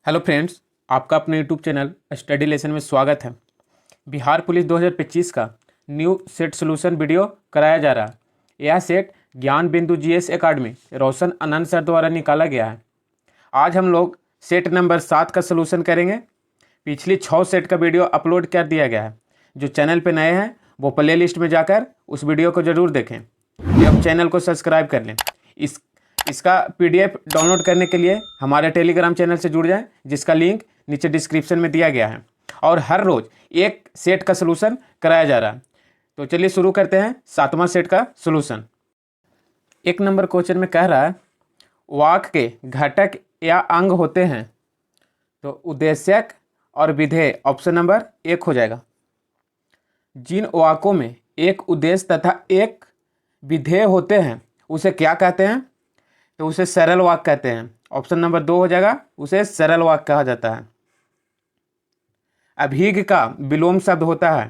Hello friends, आपका अपने YouTube channel study lesson में स्वागत है। बिहार पुलिस 2025 का न्यू सेट सोल्यूशन वीडियो कराया जा रहा है। यह सेट ज्ञान बिंदु जीएस एकेडमी रोशन आनंद सर द्वारा निकाला गया है। आज हम लोग सेट नंबर 7 का सोल्यूशन करेंगे। पिछली 6 सेट का वीडियो अपलोड कर दिया गया है। जो चैनल पर नए हैं वो प्ले लिस्ट में जाकर उस वीडियो को ज़रूर देखें। अब चैनल को सब्सक्राइब कर लें। इसका पीडीएफ डाउनलोड करने के लिए हमारे टेलीग्राम चैनल से जुड़ जाएं, जिसका लिंक नीचे डिस्क्रिप्शन में दिया गया है। और हर रोज़ एक सेट का सलूशन कराया जा रहा है। तो चलिए शुरू करते हैं 7वां सेट का सलूशन। 1 नंबर क्वेश्चन में कह रहा है वाक्य के घटक या अंग होते हैं। तो उद्देश्यक और विधेय ऑप्शन नंबर 1 हो जाएगा। जिन वाक्यों में एक उद्देश्य तथा एक विधेय होते हैं उसे क्या कहते हैं? तो उसे सरल वाक्य कहते हैं। ऑप्शन नंबर 2 हो जाएगा, उसे सरल वाक्य कहा जाता है। अभिग का विलोम शब्द होता है।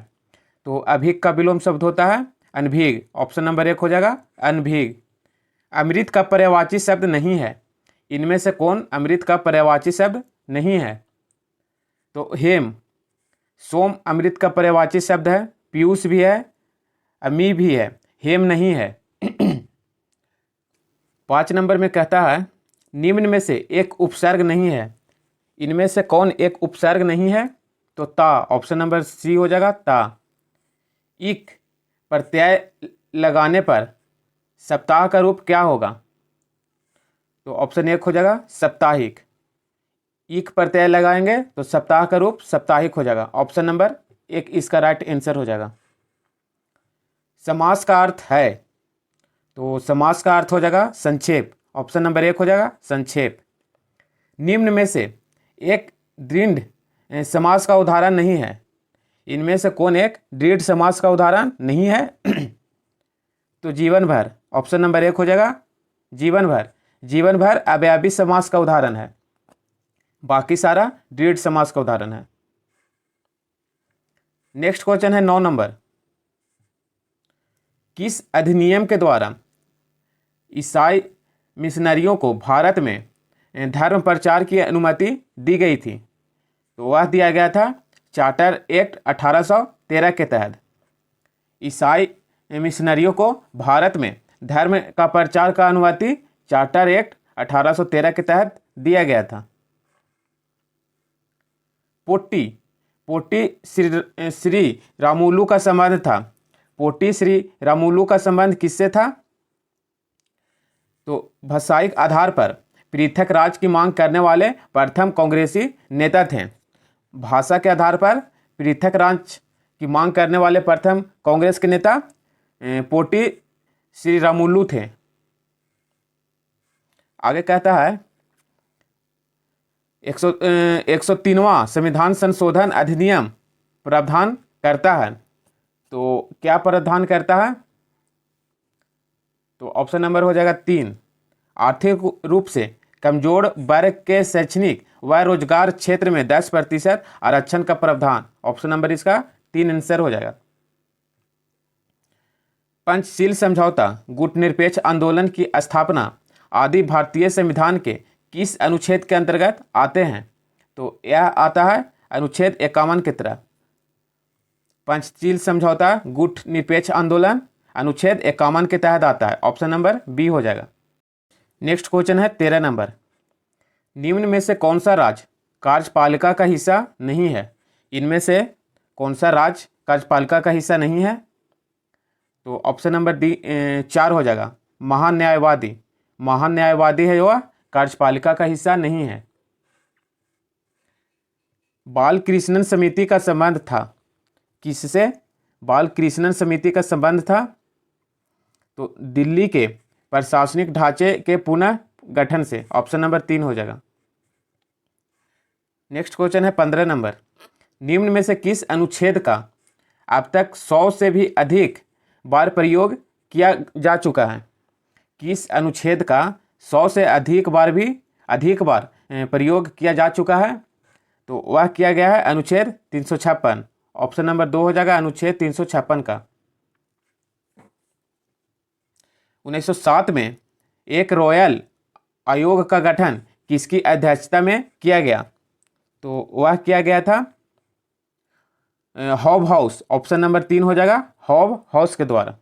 तो अभिग का विलोम शब्द होता है अनभिग। ऑप्शन नंबर 1 हो जाएगा, अनभिग। अमृत का पर्यायवाची शब्द नहीं है। इनमें से कौन अमृत का पर्यायवाची शब्द नहीं है? तो हेम। सोम अमृत का पर्यायवाची शब्द है। पीयूष भी है, अमी भी है, हेम नहीं है। 5 नंबर में कहता है निम्न में से एक उपसर्ग नहीं है। इनमें से कौन एक उपसर्ग नहीं है? तो ता। ऑप्शन नंबर सी हो जाएगा, ता। इक प्रत्यय लगाने पर सप्ताह का रूप क्या होगा? तो ऑप्शन 1 हो जाएगा, साप्ताहिक। इक प्रत्यय लगाएंगे तो सप्ताह का रूप साप्ताहिक हो जाएगा। ऑप्शन नंबर 1 इसका राइट आंसर हो जाएगा। समास का अर्थ है। तो समास का अर्थ हो जाएगा संक्षेप। ऑप्शन नंबर 1 हो जाएगा, संक्षेप। निम्न में से एक दृढ़ समास का उदाहरण नहीं है। इनमें से कौन एक दृढ़ समास का उदाहरण नहीं है? तो जीवन भर। ऑप्शन नंबर 1 हो जाएगा, जीवन भर। जीवन भर अव्ययी समास का उदाहरण है, बाकी सारा दृढ़ समास का उदाहरण है। नेक्स्ट क्वेश्चन है 9 नंबर। किस अधिनियम के द्वारा ईसाई मिशनरियों को भारत में धर्म प्रचार की अनुमति दी गई थी? तो वह दिया गया था चार्टर एक्ट 1813 के तहत। ईसाई मिशनरियों को भारत में धर्म का प्रचार का अनुमति चार्टर एक्ट 1813 के तहत दिया गया था। पोटी। पोटी श्री रामुलु का संबंध था। पोटी श्री रामुलु का संबंध किससे था? तो भाषायिक आधार पर पृथक राज्य की मांग करने वाले प्रथम कांग्रेसी नेता थे। भाषा के आधार पर पृथक राज्य की मांग करने वाले प्रथम कांग्रेस के नेता पोटी श्री रामुलु थे। आगे कहता है 103वां संविधान संशोधन अधिनियम प्रावधान करता है। तो क्या प्रावधान करता है? तो ऑप्शन नंबर हो जाएगा 3। आर्थिक रूप से कमजोर वर्ग के शैक्षणिक व रोजगार क्षेत्र में 10% आरक्षण का प्रावधान। ऑप्शन नंबर इसका 3 आंसर हो जाएगा। पंचशील समझौता, गुटनिरपेक्ष आंदोलन की स्थापना आदि भारतीय संविधान के किस अनुच्छेद के अंतर्गत आते हैं? तो यह आता है अनुच्छेद 51 के तरह। पंचशील समझौता, गुटनिरपेक्ष आंदोलन अनुच्छेद 51 के तहत आता है। ऑप्शन नंबर बी हो जाएगा। नेक्स्ट क्वेश्चन है 13 नंबर। निम्न में से कौन सा राज्य कार्यपालिका का हिस्सा नहीं है? इनमें से कौन सा राज्य कार्यपालिका का हिस्सा नहीं है? तो ऑप्शन नंबर डी 4 हो जाएगा, महान्यायवादी। महान्यायवादी है वह कार्यपालिका का हिस्सा नहीं है। बाल कृष्णन समिति का संबंध था किससे? बाल कृष्णन समिति का संबंध था तो दिल्ली के प्रशासनिक ढांचे के पुनः गठन से। ऑप्शन नंबर 3 हो जाएगा। नेक्स्ट क्वेश्चन है 15 नंबर। निम्न में से किस अनुच्छेद का अब तक 100 से भी अधिक बार प्रयोग किया जा चुका है? किस अनुच्छेद का 100 से अधिक बार प्रयोग किया जा चुका है? तो वह किया गया है अनुच्छेद 356। ऑप्शन नंबर 2 हो जाएगा, अनुच्छेद 356 का। 1907 में एक रॉयल आयोग का गठन किसकी अध्यक्षता में किया गया? तो वह किया गया था हॉब हाउस, ऑप्शन नंबर 3 हो जाएगा, हॉब हाउस के द्वारा।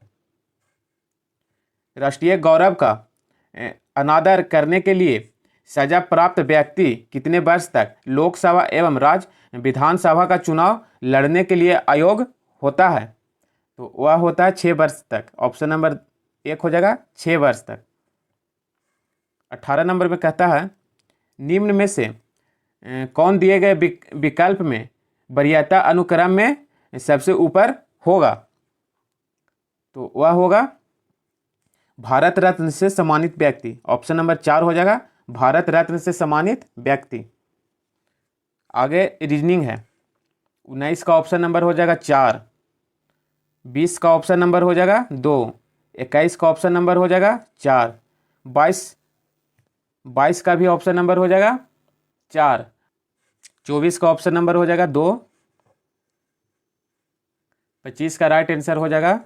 राष्ट्रीय गौरव का अनादर करने के लिए सजा प्राप्त व्यक्ति कितने वर्ष तक लोकसभा एवं राज्य विधानसभा का चुनाव लड़ने के लिए अयोग्य होता है? तो वह होता है 6 वर्ष तक, ऑप्शन नंबर 1 हो जाएगा 6 वर्ष तक। 18 नंबर में कहता है निम्न में से कौन दिए गए विकल्प में वरीयता अनुक्रम में सबसे ऊपर होगा? तो वह होगा भारत रत्न से सम्मानित व्यक्ति, ऑप्शन नंबर 4 हो जाएगा, भारत रत्न से सम्मानित व्यक्ति। आगे रीजनिंग है। 19 का ऑप्शन नंबर हो जाएगा 4, 20 का ऑप्शन नंबर हो जाएगा 2, 21 का ऑप्शन नंबर हो जाएगा 4, 22 का भी ऑप्शन नंबर हो जाएगा 4, 24 का ऑप्शन नंबर हो जाएगा 2, 25 का राइट आंसर हो जाएगा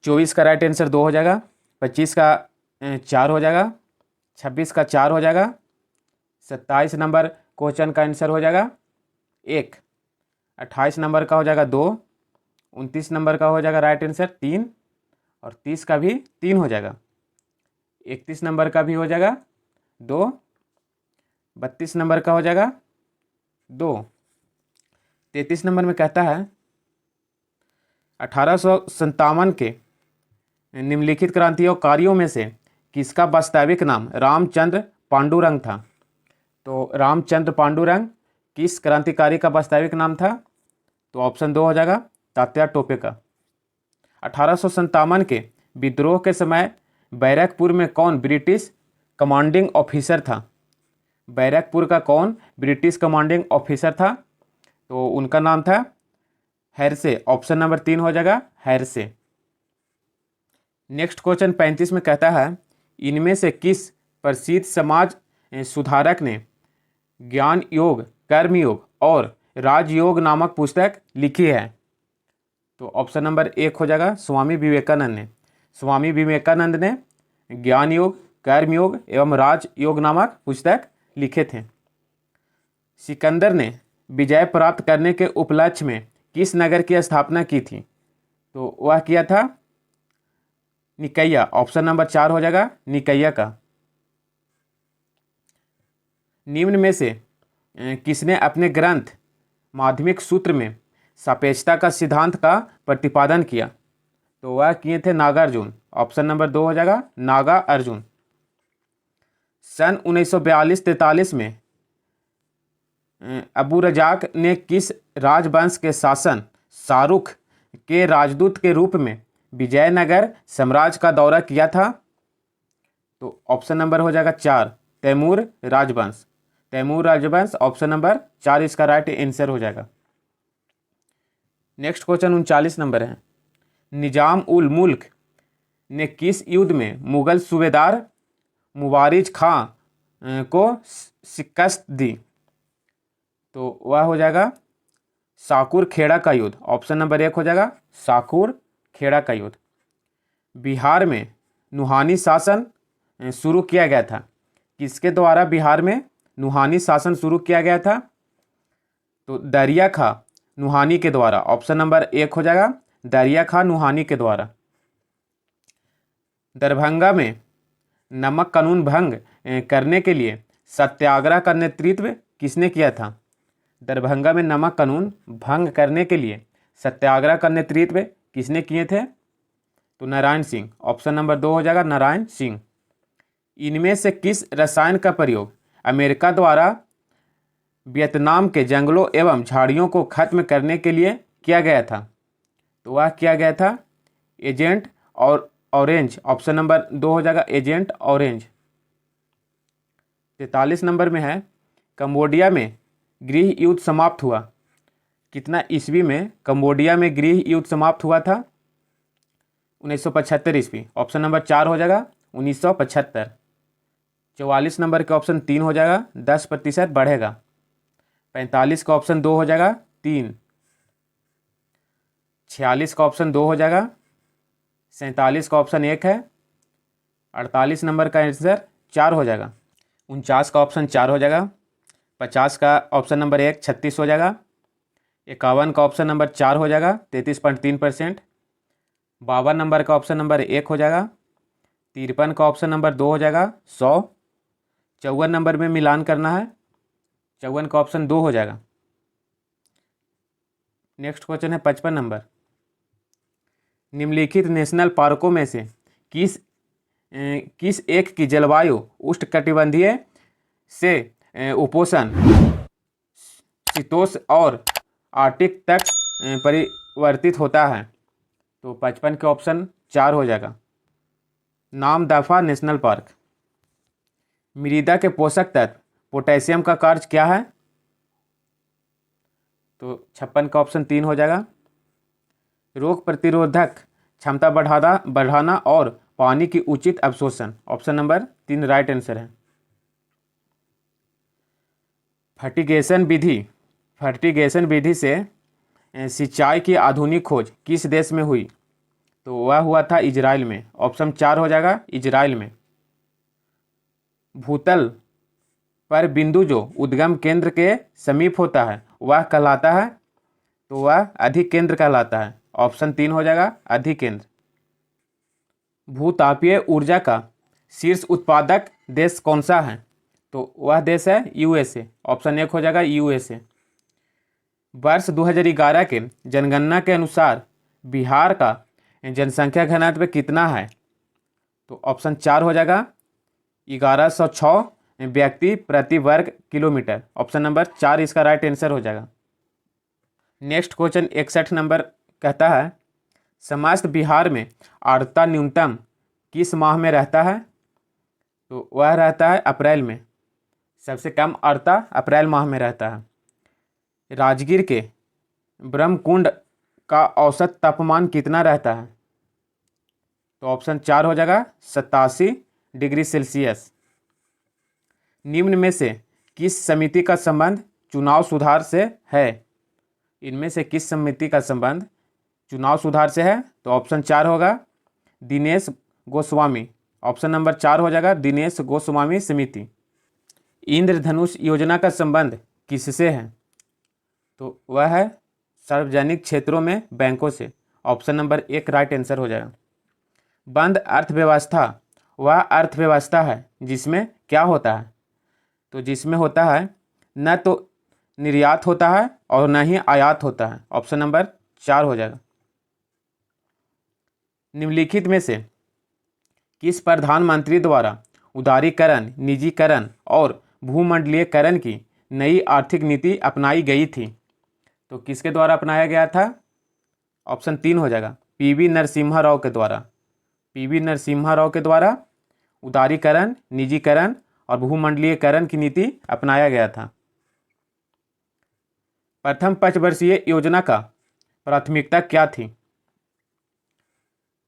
24 का राइट आंसर 2 हो जाएगा, 25 का 4 हो जाएगा, 26 का 4 हो जाएगा, 27 नंबर क्वेश्चन का आंसर हो जाएगा 1, 28 नंबर का हो जाएगा 2, 29 नंबर का हो जाएगा राइट आंसर 3 और 30 का भी 3 हो जाएगा, 31 नंबर का भी हो जाएगा 2, 32 नंबर का हो जाएगा 2। 33 नंबर में कहता है 1857 के निम्नलिखित क्रांतिकारियों में से किसका वास्तविक नाम रामचंद्र पांडुरंग था? तो रामचंद्र पांडुरंग किस क्रांतिकारी का वास्तविक नाम था? तो ऑप्शन 2 हो जाएगा, तात्या टोपे का। 1857 के विद्रोह के समय बैरकपुर में कौन ब्रिटिश कमांडिंग ऑफिसर था? बैरकपुर का कौन ब्रिटिश कमांडिंग ऑफिसर था? तो उनका नाम था हेरसे, ऑप्शन नंबर 3 हो जाएगा, हेरसे। नेक्स्ट क्वेश्चन 35 में कहता है इनमें से किस प्रसिद्ध समाज सुधारक ने ज्ञान योग, कर्म योग और राजयोग नामक पुस्तक लिखी है? तो ऑप्शन नंबर 1 हो जाएगा, स्वामी विवेकानंद ने। स्वामी विवेकानंद ने ज्ञान योग, कर्म योग एवं राजयोग नामक पुस्तक लिखे थे। सिकंदर ने विजय प्राप्त करने के उपलक्ष्य में किस नगर की स्थापना की थी? तो वह किया था निकैया, ऑप्शन नंबर 4 हो जाएगा, निकैया का। निम्न में से किसने अपने ग्रंथ माध्यमिक सूत्र में सापेक्षता का सिद्धांत का प्रतिपादन किया? तो वह किए थे नागार्जुन, ऑप्शन नंबर 2 हो जाएगा, नागा अर्जुन। सन 1942-43 में अबू रजाक ने किस राजवंश के शासन शाहरुख के राजदूत के रूप में विजयनगर साम्राज्य का दौरा किया था? तो ऑप्शन नंबर हो जाएगा 4, तैमूर राजवंश। तैमूर राजवंश, ऑप्शन नंबर 4 इसका राइट आंसर हो जाएगा। नेक्स्ट क्वेश्चन 39 नंबर है निजाम उल मुल्क ने किस युद्ध में मुगल सूबेदार मुबारिज खां को शिकस्त दी? तो वह हो जाएगा साकुर खेड़ा का युद्ध, ऑप्शन नंबर 1 हो जाएगा, साकुर खेड़ा का युद्ध। बिहार में नुहानी शासन शुरू किया गया था, किसके द्वारा बिहार में नुहानी शासन शुरू किया गया था? तो दरिया खां नुहानी के द्वारा, ऑप्शन नंबर 1 हो जाएगा, दरिया खां नुहानी के द्वारा। दरभंगा में नमक कानून भंग करने के लिए सत्याग्रह का नेतृत्व किसने किया था? दरभंगा में नमक कानून भंग करने के लिए सत्याग्रह का नेतृत्व किसने किए थे? तो नारायण सिंह, ऑप्शन नंबर 2 हो जाएगा, नारायण सिंह। इनमें से किस रसायन का प्रयोग अमेरिका द्वारा वियतनाम के जंगलों एवं झाड़ियों को खत्म करने के लिए किया गया था? तो वह किया गया था एजेंट और ऑरेंज, ऑप्शन नंबर 2 हो जाएगा, एजेंट ऑरेंज। 43 नंबर में है कंबोडिया में गृह युद्ध समाप्त हुआ कितना ईस्वी में? कंबोडिया में गृह युद्ध समाप्त हुआ था 1975 ईस्वी, ऑप्शन नंबर 4 हो जाएगा, 1975। 44 नंबर के ऑप्शन 3 हो जाएगा, 10% बढ़ेगा। 45 का ऑप्शन 2 हो जाएगा, 3। 46 का ऑप्शन 2 हो जाएगा, 47 का ऑप्शन 1 है, 48 नंबर का आंसर 4 हो जाएगा। 49 का ऑप्शन 4 हो जाएगा। 50 का ऑप्शन नंबर 1 36 हो जाएगा। 51 का ऑप्शन नंबर 4 हो जाएगा 33.3%। 52 नंबर का ऑप्शन नंबर 1 हो जाएगा। 53 का ऑप्शन नंबर 2 हो जाएगा 100। 54 नंबर में मिलान करना है, 54 का ऑप्शन 2 हो जाएगा। नेक्स्ट क्वेश्चन है 55 नंबर। निम्नलिखित नेशनल पार्कों में से किस एक की जलवायु उष्णकटिबंधीय से उपोष्ण, शीतोष्ण और आर्कटिक तक परिवर्तित होता है? तो 55 के ऑप्शन 4 हो जाएगा। Namdapha national park. मृदा के पोषक तत्व पोटेशियम का कार्य क्या है? तो 56 का ऑप्शन 3 हो जाएगा। रोग प्रतिरोधक क्षमता बढ़ाना और पानी की उचित अवशोषण, ऑप्शन नंबर 3 राइट आंसर है। फर्टिगेशन विधि से सिंचाई की आधुनिक खोज किस देश में हुई? तो वह हुआ था इजराइल में, ऑप्शन 4 हो जाएगा इजराइल में। भूतल पर बिंदु जो उद्गम केंद्र के समीप होता है वह कहलाता है? तो वह अधिक केंद्र कहलाता है, ऑप्शन 3 हो जाएगा अधिक केंद्र। भूतापीय ऊर्जा का शीर्ष उत्पादक देश कौन सा है? तो वह देश है यूएसए, ऑप्शन 1 हो जाएगा यूएसए। वर्ष 2011 के जनगणना के अनुसार बिहार का जनसंख्या घनत्व कितना है? तो ऑप्शन 4 हो जाएगा 1106 व्यक्ति प्रति वर्ग किलोमीटर, ऑप्शन नंबर 4 इसका राइट आंसर हो जाएगा। नेक्स्ट क्वेश्चन 61 नंबर कहता है समस्त बिहार में आर्द्रता न्यूनतम किस माह में रहता है? तो वह रहता है अप्रैल में, सबसे कम आर्द्रता अप्रैल माह में रहता है। राजगीर के ब्रह्मकुंड का औसत तापमान कितना रहता है? तो ऑप्शन 4 हो जाएगा 87 डिग्री सेल्सियस। निम्न में से किस समिति का संबंध चुनाव सुधार से है? इनमें से किस समिति का संबंध चुनाव सुधार से है? तो ऑप्शन 4 होगा दिनेश गोस्वामी, ऑप्शन नंबर 4 हो जाएगा दिनेश गोस्वामी समिति। इंद्रधनुष योजना का संबंध किससे है? तो वह है सार्वजनिक क्षेत्रों में बैंकों से, ऑप्शन नंबर 1 राइट आंसर हो जाएगा। बंद अर्थव्यवस्था वह अर्थव्यवस्था है जिसमें क्या होता है? तो जिसमें होता है न तो निर्यात होता है और न ही आयात होता है, ऑप्शन नंबर 4 हो जाएगा। निम्नलिखित में से किस प्रधानमंत्री द्वारा उदारीकरण, निजीकरण और भूमंडलीयकरण की नई आर्थिक नीति अपनाई गई थी? तो किसके द्वारा अपनाया गया था? ऑप्शन 3 हो जाएगा पीवी नरसिम्हा राव के द्वारा। पीवी नरसिम्हा राव के द्वारा उदारीकरण, निजीकरण और भूमंडलीयकरण की नीति अपनाया गया था। प्रथम पंचवर्षीय योजना का प्राथमिकता क्या थी?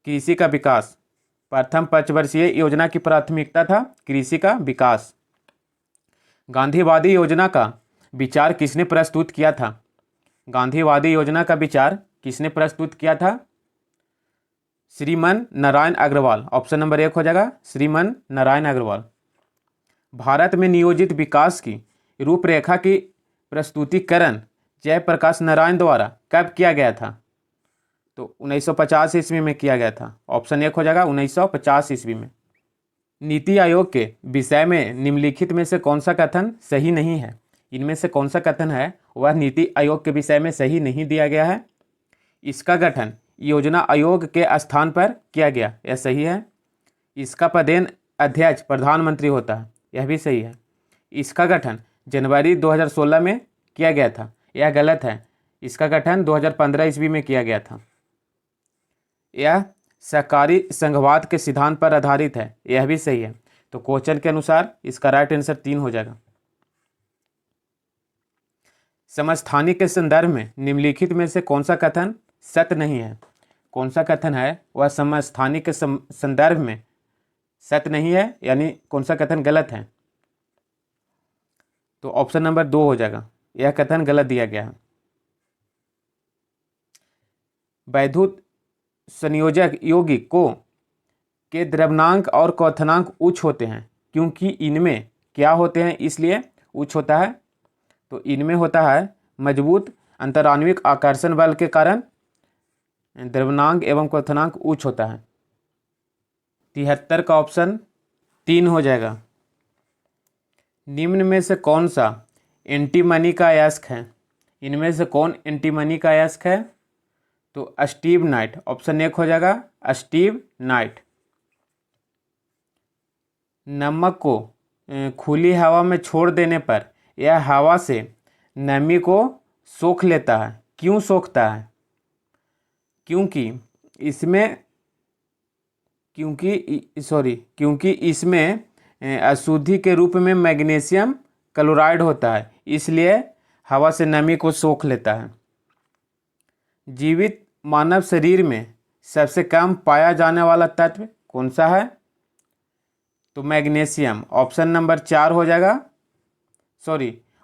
कृषि का विकास। प्रथम पंचवर्षीय योजना की प्राथमिकता था कृषि का विकास। गांधीवादी योजना का विचार किसने प्रस्तुत किया था? गांधीवादी योजना का विचार किसने प्रस्तुत किया था? श्रीमन नारायण अग्रवाल, ऑप्शन नंबर 1 हो जाएगा श्रीमन नारायण अग्रवाल। भारत में नियोजित विकास की रूपरेखा की प्रस्तुतिकरण जयप्रकाश नारायण द्वारा कब किया गया था? तो 1950 ईस्वी में किया गया था, ऑप्शन 1 हो जाएगा 1950 ईस्वी में। नीति आयोग के विषय में निम्नलिखित में से कौन सा कथन सही नहीं है? इनमें से कौन सा कथन है वह नीति आयोग के विषय में सही नहीं दिया गया है? इसका गठन योजना आयोग के स्थान पर किया गया, यह सही है। इसका पदेन अध्यक्ष प्रधानमंत्री होता है, यह भी सही है। इसका गठन जनवरी 2016 में किया गया था, यह गलत है। इसका गठन 2015 ईस्वी में किया गया था। यह सहकारी संघवाद के सिद्धांत पर आधारित है, यह भी सही है। तो क्वेश्चन के अनुसार इसका राइट आंसर 3 हो जाएगा। समस्थानिक के संदर्भ में निम्नलिखित में से कौन सा कथन सत्य नहीं है? कौन सा कथन है वह समस्थानिक के संदर्भ में सत्य नहीं है, यानी कौन सा कथन गलत है? तो ऑप्शन नंबर 2 हो जाएगा, यह कथन गलत दिया गया है। वैद्युत संयोजक यौगिक के द्रव्यनांक और क्वथनांक उच्च होते हैं क्योंकि इनमें क्या होते हैं इसलिए उच्च होता है? तो इनमें होता है मजबूत अंतराण्विक आकर्षण बल के कारण द्रव्यनांक एवं क्वथनांक उच्च होता है। 73 का ऑप्शन 3 हो जाएगा। निम्न में से कौन सा एंटीमनी का अयस्क है? इनमें से कौन एंटीमनी का अयस्क है? तो स्टीव नाइट, ऑप्शन 1 हो जाएगा स्टीव नाइट। नमक को खुली हवा में छोड़ देने पर यह हवा से नमी को सोख लेता है। क्यों सोखता है? क्योंकि इसमें अशुद्धि के रूप में मैग्नीशियम क्लोराइड होता है, इसलिए हवा से नमी को सोख लेता है। जीवित मानव शरीर में सबसे कम पाया जाने वाला तत्व कौन सा है? तो मैग्नीशियम, ऑप्शन नंबर 4 हो जाएगा।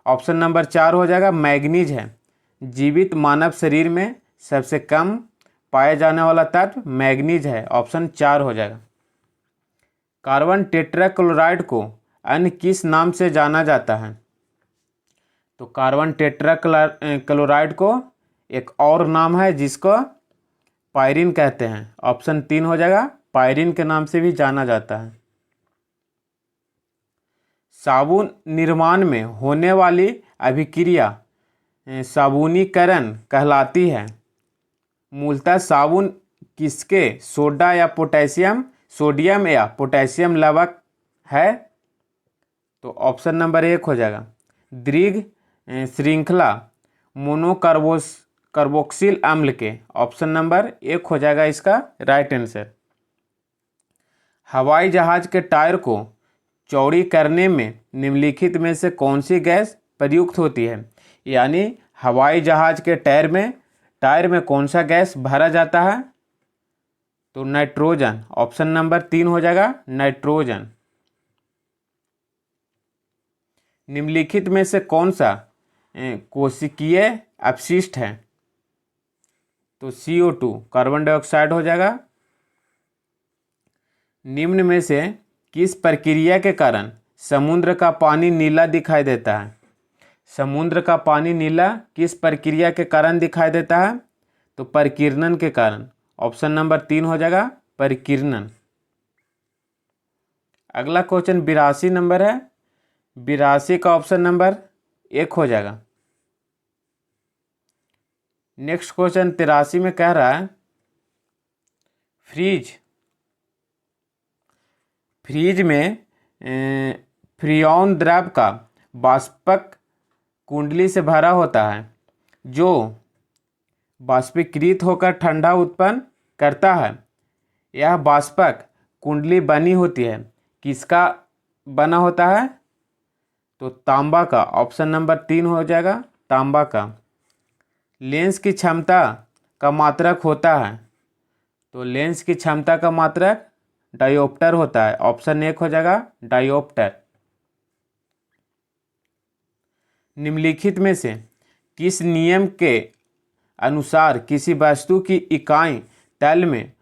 ऑप्शन नंबर 4 हो जाएगा, मैग्नीज है। जीवित मानव शरीर में सबसे कम पाया जाने वाला तत्व मैग्नीज है, ऑप्शन 4 हो जाएगा। कार्बन टेट्राक्लोराइड को अन्य किस नाम से जाना जाता है? तो कार्बन टेट्राक्लोराइड को एक और नाम है जिसको पायरीन कहते हैं, ऑप्शन 3 हो जाएगा, पायरीन के नाम से भी जाना जाता है। साबुन निर्माण में होने वाली अभिक्रिया साबुनीकरण कहलाती है। मूलतः साबुन किसके सोडियम या पोटेशियम लवक है? तो ऑप्शन नंबर 1 हो जाएगा दीर्घ श्रृंखला मोनोकार्बोक्सिल अम्ल के, ऑप्शन नंबर 1 हो जाएगा इसका राइट आंसर। हवाई जहाज के टायर को चौड़ी करने में निम्नलिखित में से कौन सी गैस प्रयुक्त होती है? यानी हवाई जहाज के टायर में कौन सा गैस भरा जाता है? तो नाइट्रोजन, ऑप्शन नंबर 3 हो जाएगा नाइट्रोजन। निम्नलिखित में से कौन सा कोशिकीय अपशिष्ट है? तो CO2, कार्बन डाइऑक्साइड हो जाएगा। निम्न में से किस प्रक्रिया के कारण समुद्र का पानी नीला दिखाई देता है? समुद्र का पानी नीला किस प्रक्रिया के कारण दिखाई देता है? तो परिकीर्णन के कारण, ऑप्शन नंबर 3 हो जाएगा परिकीर्णन। अगला क्वेश्चन 82 नंबर है। 82 का ऑप्शन नंबर 1 हो जाएगा। नेक्स्ट क्वेश्चन 83 में कह रहा है फ्रीज में फ्रीऑन द्रव का बाष्पक कुंडली से भरा होता है जो बाष्पीकृत होकर ठंडा उत्पन्न करता है। यह बाष्पक कुंडली बनी होती है, किसका बना होता है? तो तांबा का, ऑप्शन नंबर 3 हो जाएगा तांबा का। लेंस की क्षमता का मात्रक होता है, तो लेंस की क्षमता का मात्रक डायोप्टर होता है, ऑप्शन 1 हो जाएगा डायोप्टर। निम्नलिखित में से किस नियम के अनुसार किसी वस्तु की इकाई तल में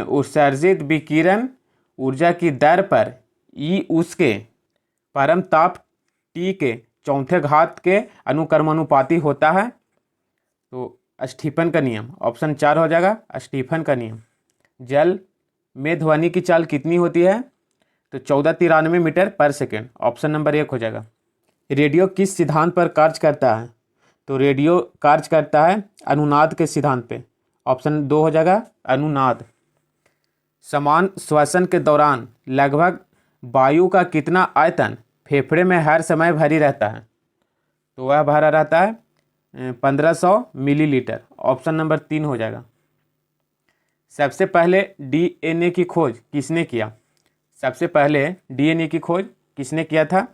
उत्सर्जित विकिरण ऊर्जा की दर पर ई उसके परम ताप T के चौथे घात के अनुक्रमानुपाती होता है? तो स्टीफन का नियम, ऑप्शन 4 हो जाएगा स्टीफन का नियम। जल में ध्वनि की चाल कितनी होती है? तो 1493 मीटर पर सेकेंड, ऑप्शन नंबर 1 हो जाएगा। रेडियो किस सिद्धांत पर कार्य करता है? तो रेडियो कार्य करता है अनुनाद के सिद्धांत पे, ऑप्शन 2 हो जाएगा अनुनाद। समान श्वसन के दौरान लगभग वायु का कितना आयतन फेफड़े में हर समय भरी रहता है? तो वह भरा रहता है 1500 मिलीलीटर, ऑप्शन नंबर 3 हो जाएगा। सबसे पहले DNA की खोज किसने किया? सबसे पहले DNA की खोज किसने किया था?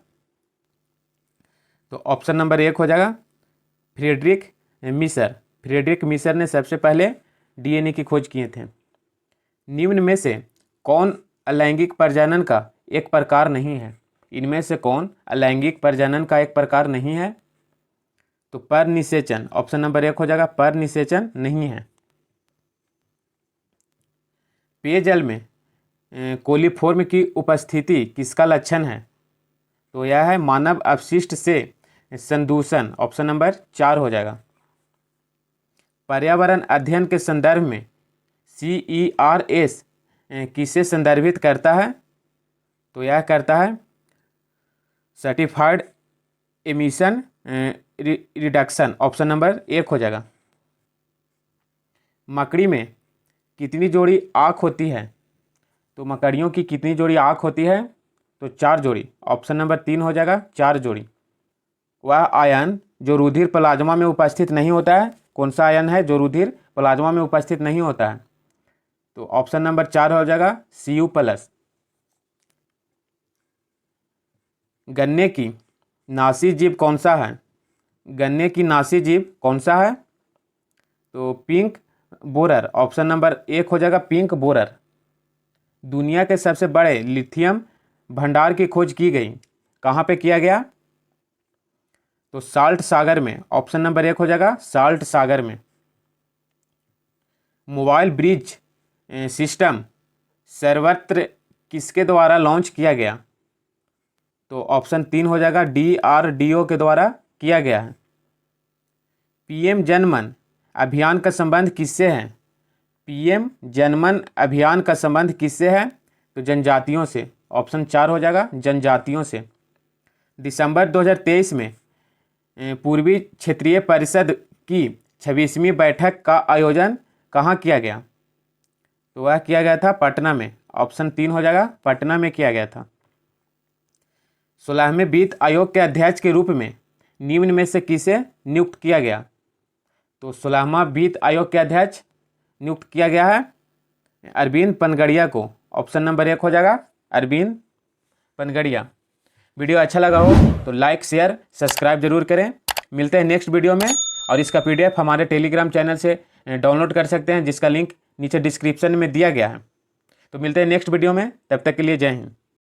तो ऑप्शन नंबर 1 हो जाएगा फ्रेडरिक मिशर ने सबसे पहले DNA की खोज किए थे। निम्न में से कौन अलैंगिक प्रजनन का एक प्रकार नहीं है? इनमें से कौन अलैंगिक प्रजनन का एक प्रकार नहीं है? तो परनिषेचन, ऑप्शन नंबर 1 हो जाएगा परनिषेचन नहीं है। पेयजल में कोलिफॉर्म की उपस्थिति किसका लक्षण है? तो यह है मानव अपशिष्ट से संदूषण, ऑप्शन नंबर 4 हो जाएगा। पर्यावरण अध्ययन के संदर्भ में CERS किसे संदर्भित करता है? तो यह करता है certified emission reduction, option number 1 हो जाएगा। मकड़ी में कितनी जोड़ी आँख होती है? तो मकड़ियों की कितनी जोड़ी आँख होती है? तो 4 जोड़ी, ऑप्शन नंबर 3 हो जाएगा, 4 जोड़ी। वह आयन जो रुधिर प्लाज्मा में उपस्थित नहीं होता है, कौन सा आयन है जो रुधिर प्लाज्मा में उपस्थित नहीं होता है? तो ऑप्शन नंबर 4 हो जाएगा Cu+। गन्ने की नासी जीव कौन सा है? गन्ने की नासी जीव कौन सा है? तो पिंक बोरर, ऑप्शन नंबर 1 हो जाएगा, पिंक बोरर। दुनिया के सबसे बड़े लिथियम भंडार की खोज की गई, कहाँ पे किया गया? तो साल्ट सागर में, ऑप्शन नंबर 1 हो जाएगा, साल्ट सागर में। मोबाइल ब्रिज सिस्टम सर्वत्र किसके द्वारा लॉन्च किया गया? तो ऑप्शन 3 हो जाएगा, DRDO के द्वारा किया गया है। PM जनमन अभियान का संबंध किससे है? PM जनमन अभियान का संबंध किससे है? तो जनजातियों से, ऑप्शन 4 हो जाएगा, जनजातियों से। दिसंबर 2023 में पूर्वी क्षेत्रीय परिषद की 26वीं बैठक का आयोजन कहाँ किया गया? तो वह किया गया था पटना में, ऑप्शन 3 हो जाएगा, पटना में किया गया था। 16वें वित्त आयोग के अध्यक्ष के रूप में निम्न में से किसे नियुक्त किया गया? तो 16वां वित्त आयोग के अध्यक्ष नियुक्त किया गया है अरविंद पनगड़िया को, ऑप्शन नंबर 1 हो जाएगा, अरविंद पनगड़िया। वीडियो अच्छा लगा हो तो लाइक शेयर सब्सक्राइब जरूर करें। मिलते हैं नेक्स्ट वीडियो में, और इसका PDF हमारे टेलीग्राम चैनल से डाउनलोड कर सकते हैं, जिसका लिंक नीचे डिस्क्रिप्शन में दिया गया है। तो मिलते हैं नेक्स्ट वीडियो में, तब तक के लिए जय हिंद।